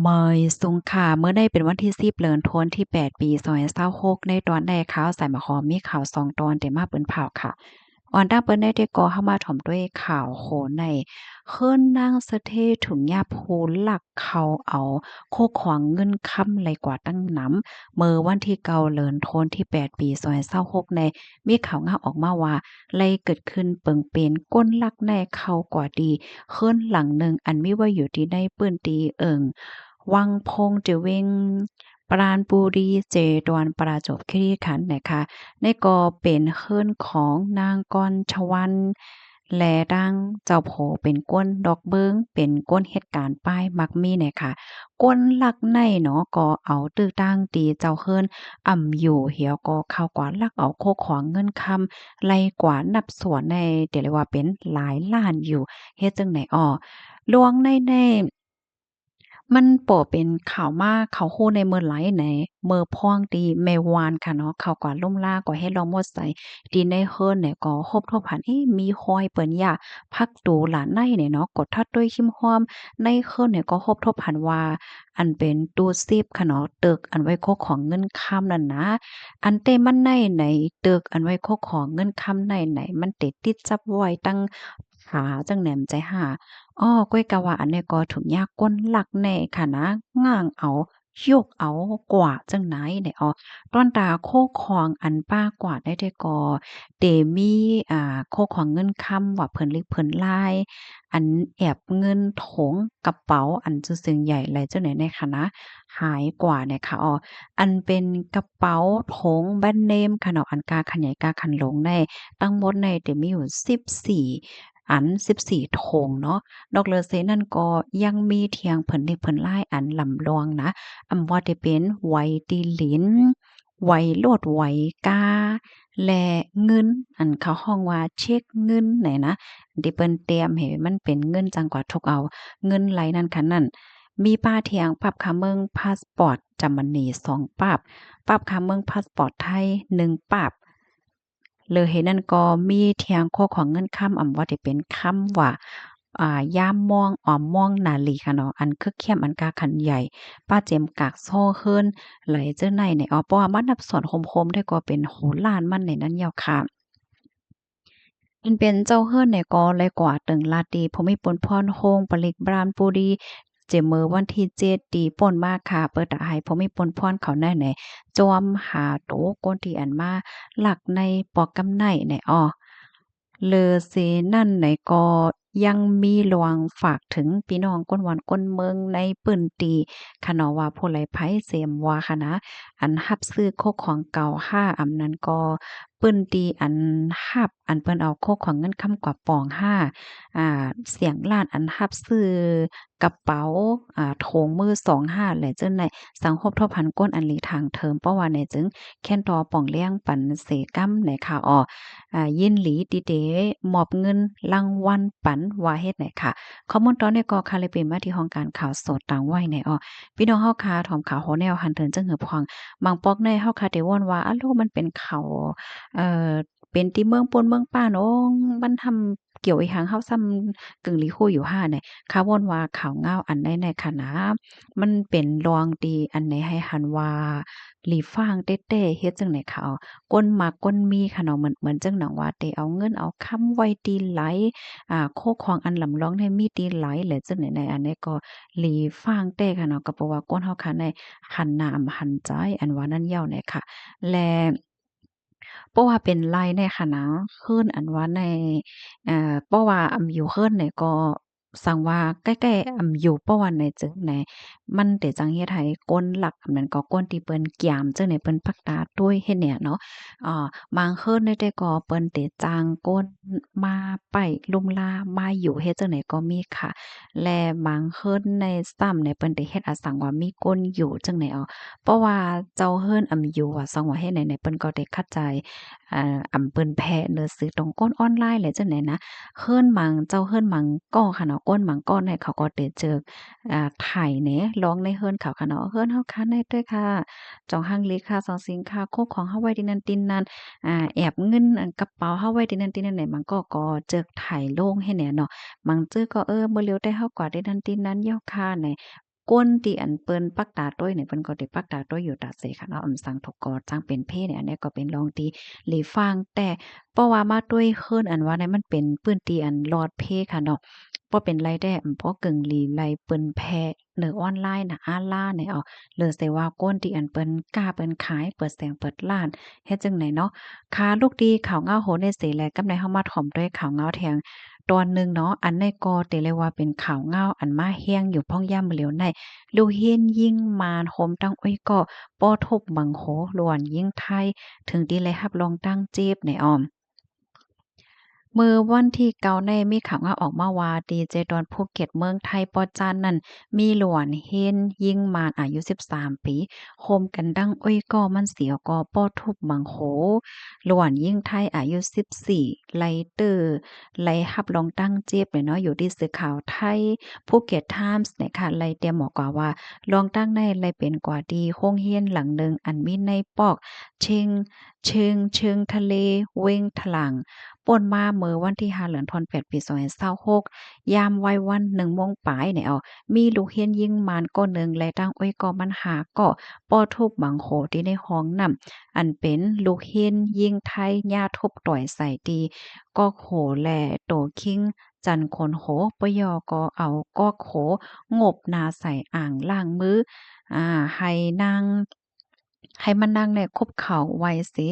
เมยสุงค่ะเมื่อได้เป็นวันที่10เดือนธันวาคมที่8ปี2026ในตอนใดข่าวสายมาขอมีข่าว2ตอนแต่มาเปิ้นเผาค่ะออนด้าเปิ้นได้ได้ก่อเข้ามาถ่อมด้วยข่าวโหในเคิ้นนางสะเทถุงยาภูหลักเขาเอาโคขวางเงินค้ำไหลกว่าตั้งหนำเมื่อวันที่9เดือนธันวาคมที่8ปี2026ในมีข่าวงาออกมาว่าไล่เกิดขึ้นเปิงเป็นก้นลักในเขากว่าดีเคิ้นหลังหนึ่งอันมีว่าอยู่ที่ในปื้นตีเอิง วังพงเจเวงปราณบุรีเจดวนประจวบคีรีขันธ์นะคะในก็เป็นเฮือนของนางกรชวันแลดังเจ้าโผเป็นก้นดอกเบิงเป็นก้นเหตุการณ์ป้ายมักมีเนี่ยค่ะก้นลักในเนาะก็เอาตื้อตั้งตีเจ้าเฮือนอยู่เหี่ยวก็เข้ากว่าลักเอาโคของเงินคำไล่กว่านับส่วนในเดี๋ยวเรียกว่าเป็นหลายล้านอยู่เฮ็ดจังไหนอ้อลวงใน มันโปะเป็นข่าวมากเขาฮู้ในเมื่อไหลไหนเมื่อพ้องดีแม่วานค่ะเนาะเขาก็ล่มล่าก็ให้ลองหมดใส่ดีในเฮิรนเนี่ยก็ครบทบหันมีคอยเปิ้นยาพักดูหลานในเนี่ยเนาะกดทัดด้วยขิมฮ้อมในเฮิรนเนี่ยก็ครบทบหันว่าอันเป็นตู้ซีบค่ะเนาะตึกอันไว้โคของเงินค่ำนั่นนะอันเตมันในไหนตึกอันไว้โคของเงินค่ำในไหนมันติดจับไว้ตั้งขาจังแหนมใจหา อ้อก้อยกะว่าอันเนี้ยก็ถุงยากก้นหลักแน่ค่ะนะง่างเอายกเอากว่าจังไหนเนี่ยอ้อต้นตาโคของอันป้ากว่าได้ก็เตมีโคของเงินค่ำว่าเพิ่นลิกเพิ่นลายอันแอบเงินถงกระเป๋าอันซื่อซึ่งใหญ่หลายจังไหนในค่ะนะหายกว่าเนี่ยค่ะอ้ออันเป็นกระเป๋าถงแบรนด์เนมค่ะเนาะอันกาขันใหญ่กาขันหลงในทั้งหมดในเตมีอยู่14อัน14ถงเนาะ นอกเหลือเซนั่นก็ยังมีเถียงเพิ่นเด็กเพิ่นหลายอันลำลองนะอำว่าได้เป็นไหวตีหลินไหวโลดไหวกาและเงินอันเขาฮ้องว่าเช็กเงินไหนนะที่เปิ้นเตรียมให้มันเป็นเงินจั่งกว่าทกเอาเงินไหลนั่นคันนั้นมีป้าเถียงปรับค่าเมืองพาสปอร์ตจำมันนี2ปรับค่าเมืองพาสปอร์ตไทย1ปรับเลยเห็นนั่นก็มีเถียงโคของเงินค่ำอำว่าที่เป็นคำว่า ย่ามม่วงอ้อมม่วงนาลีค่ะเนาะอันคึกเข้มอันกาขันใหญ่ป้าเจียมกากโซ่เฮิรนไหลเจ้อในในอ้อเพราะว่ามันนับส่วนโคมๆด้วยก็เป็นโหล้านมันในนั้นยาวค่ะมันเป็นเจ้าเฮิรนเนี่ยก็เลยกว่าตึงลาตรีภูมิพลพรโฮงปลิกบรามปุรีเจอมื้อวันที่7ตีป่นมาค่ะเปิดตาให้ภูมิพลพรเขาในไหนจอมหาโตก้นที่อันมาหลักในปอกกำไนในอ้อ เลอเซนั่นไหนก็ยังมีหลวงฝากถึงพี่น้องก้นหวานก้นเมืองในปื้นตีคะเนาะว่าผู้ใดไผเสียมว่าคะนะอันรับซื้อโคกของเก่าห้าอำนั้นก็ปื้นตีอันรับอันเปิ้นเอาโคกของเงินคำกว่าปองห้าเสียงล้านอันรับซื้อกระเป๋าโถงมือ25แหละจึงในสังคมทบพันก้นอันหลีทางเทิมเพราะว่าในจึงแค่นตอป่องเลี้ยงปันเสกำในข่าวออ ยินหลีดีเดมอบเงินรางวัลปันว่าเฮ็ดไหนค่ะข้อมูลตอนนี้ก็ค่ะเลยเป็นมาที่ห้องการข่าวสดต่างไว้ในอ้อพี่น้องเฮาค่ะถอมข่าวโฮแนวหันเถินจังหือพองบางปอกในเฮาค่ะได้ว่นว่าอะโลมันเป็นข่าวเอ่อเป็นที่เมืองปนเมืองป้านโอ้มันทำเกี่ยวอีหังเฮาซ้ำกึ่งลีคู่อยู่ห่าเนี่ยข่าวว่นว่าข่าวเงาอันใดในค่ะนะมันเป็นรองดีอันไหนให้หันว่าหลีฟางเต้ๆเฮ็ดจังไหนค่ะ ก้นหมากก้นมีค่ะเนาะเหมือนจังหนังว่าเตเอาเงินเอาคำไว้ตีไหลโคของอันลำร้องในมีตีไหลแหละจังไหนๆอันนี้ก็หลีฟางเต้ค่ะเนาะก็เพราะว่าก้นเฮาค่ะในหันหน้าอำหันใจอันว่านั้นยาวเนี่ยค่ะและเพราะว่าเป็นไร่ในค่ะนะคืนอันว่าในเพราะว่าอำอยู่เคินเนี่ยก็สังว่าใกล้ๆอยู่เพราะว่าในจึงไหนมันเตจังเฮ็ดให้ก้นหลักอันนั้นก็ก้นที่เปิ้นกียามจังไหนเปิ้นปักตาด้วยเฮ็ดเนี่ยเนาะ บางคืนได้แต่ก็เปิ้นเตจ้างก้นมาไปลุ่มลามาอยู่เฮ็ดจั่งใดก็มีค่ะและบางคืนในซ้ำเนี่ยเปิ้นได้เฮ็ดอาสังว่ามีก้นอยู่จั่งใดอ้อเพราะว่าเจ้าเฮิรนอยู่อะสังว่าเฮ็ดไหนๆเปิ้นก็ได้เข้าใจเปิ้นแพ้เนื้อซื้อตรงก้นออนไลน์แหละจั่งใดนะเฮิรนมังเจ้าเฮิรนมังก็ค่ะเนาะก้นมังก็เนี่ยเขาก็ได้เจอไถแหนร้องในเฮิรนเขาค่ะเนาะเฮิรนเฮาค่ะได้ด้วยค่ะจองหังเลข2สินค้าโคของเฮาไว้ที่นั่นตินนั้น แอบเงินอันกระเป๋าเฮาไว้ที่นั่นที่นั่นไหนมันก็เจิกไถโล่งให้แหน่เนาะบางจื้อก็บ่เหลียวได้เฮากว่าได้นั่นที่นั้นย่อค่าไหน ก้นที่อันเปิ้นปักตาต้วยเนี่ยเปิ้นก็ได้ปักตาต้วยอยู่ตาเสค่ะเนาะสังทกก็จังเป็นเพศเนี่ยอันนี้ก็เป็นรองที่หลีฟังแต่เพราะว่ามาด้วยเฮิรนอันว่าเนี่ยมันเป็นปื้นที่อันลอดเพค่ะเนาะบ่เป็นไรได้เพราะกึ่งหลีไลเปิ้นแพ้เนอออนไลน์น่ะอาล่าเนี่ยหรือสิว่าก้นที่อันเปิ้นกล้าเปิ้นขายเปิดแสงเปิดร้านเฮ็ดจังไหนเนาะค่ะลูกดีข่าวเงาโหในเสแลกำในเฮามาถ่อมด้วยข่าวเงาแทงตอนหนึ่งเนาะอันในก็เตเลยว่าเป็นข่าวเงาอันมาแห้งอยู่พ่องย่ามเหลียวในลูเฮียนยิ่งมานโฮมตั้งอ้อยก็ป้อทบบังโหลวนยิ่งไทยถึงดีเลยรับรองตั้งเจ็บในออม เมื่อวันที่เก้าในมีข่าวว่าออกมาว่าดีเจดอนภูเก็ตเมืองไทยปอจานนั่นมีหลวนเฮนยิ่งมานอายุ13ปีโฮมกันดังอ้อยก็มันเสียก็ป้อทุบบังโหหลวนยิ่งไทยอายุ14ไลเตอร์ไลฮับลองตั้งเจ็บเลยเนาะอยู่ที่สื่อข่าวไทยภูเก็ตไทมส์เนี่ยค่ะไลเตรียมบอกกว่าว่าลองตั้งในไลเป็นกว่าดีโรงเรียนหลังหนึ่งอันมีในปอกเชิงเชิงทะเลเว้งถลัง ป่นมาเมื่อวันที่5เดือนธันวาคมปี2026ยามวัยวัน1โมงปลายเนี่ยมีลูกเฮียนยิงมานก้อหนึ่งและตั้งอ้อยก็มันหาก็ป้อทุบบังโขที่ในห้องนำอันเป็นลูกเฮียนยิงไทยญาทุบต่อยใส่ตีก็โขแลโตคิงจันคนโหปยอก็เอาก็โขงบนาใส่อ่างล้างมืออ่าให้นางให้มันนั่งเนี่ยคุบเข่าไว้สิ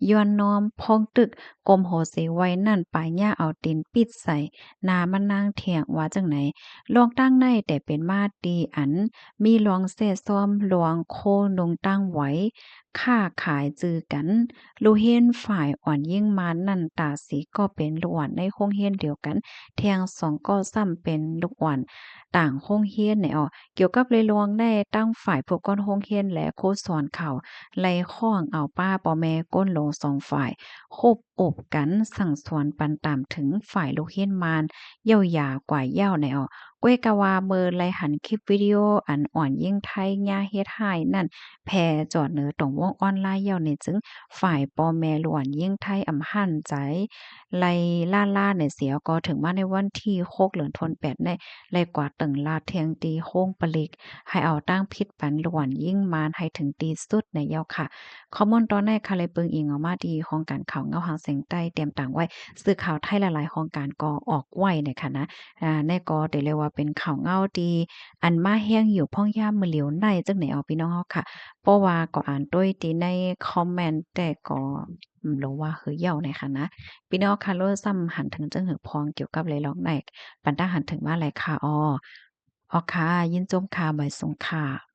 ย้อนน้อมพองตึกกลมโหเสไว้นั่นปลายย่าเอาตีนปิดใส่หนามันนั่งเถียงว่าจังไหนลองตั้งในแต่เป็นมาดีอันมีลองเสซ้อมหลวงโคนงตั้งไว้ค้าขายจือกันลูเฮียนฝ่ายอ่อนยิ่งมานั่นตาสีก็เป็นลูกอ่อนในโรงเรียนเดียวกันเทียงสองก็ซ้ำเป็นลูกอ่อนต่างโรงเรียนเนี่ยเกี่ยวกับเลยลวงได้ตั้งฝ่ายผู้ก้อนโรงเรียนและครูสอนเขา ไล่ข้องเอาป้าปอแม่ก้นลงสองฝ่ายคบอบกันสั่งสวนปันตามถึงฝ่ายลูกเฮียนมานเย้าหยากว่าเย้าในก้วยกะว่าเมอไลหันคลิปวิดีโออันอ่อนยิ่งไทยญาเฮ็ดให้นั่นแผ่จอดเหนือตรงวงออนไลน์เย้าในจึงฝ่ายปอแม่ล้วนยิ่งไทยอำหั่นใจไล่ล่าๆในเสียก็ถึงมาในวันที่6เดือนธันวาคมในไล่กว่าตึงลาดเทียงตีโค้งปลิก ให้เอาตั้งพิษปันหลวนยิ่งมานให้ถึงตีสุดในเย้าค่ะคอมมอนตอนแรกค่ะเลยเปิงอิงออกมาดีของการข่าวเงาหางเสียงใต้เตรียมต่างไว้สื่อข่าวไทยหลายๆของการก็ออกไว้เนี่ยค่ะนะในก็ได้เรียกว่าเป็นข่าวเงาดีอันมาแห้งอยู่พ่องย่ามมือเหลียวในจังไหนเอาพี่น้องเฮาค่ะเพราะว่าก็อ่านด้วยตีในคอมเมนต์แต่ก็รู้ว่าเฮอเหี่ยวในค่ะนะพี่น้องค่ะโลดซ้ำหันถึงจังหือพองเกี่ยวกับเลยลองในปันตาหันถึงว่าอะไรค่ะค่ะยินจมค่ะบ่ายสงค่ะ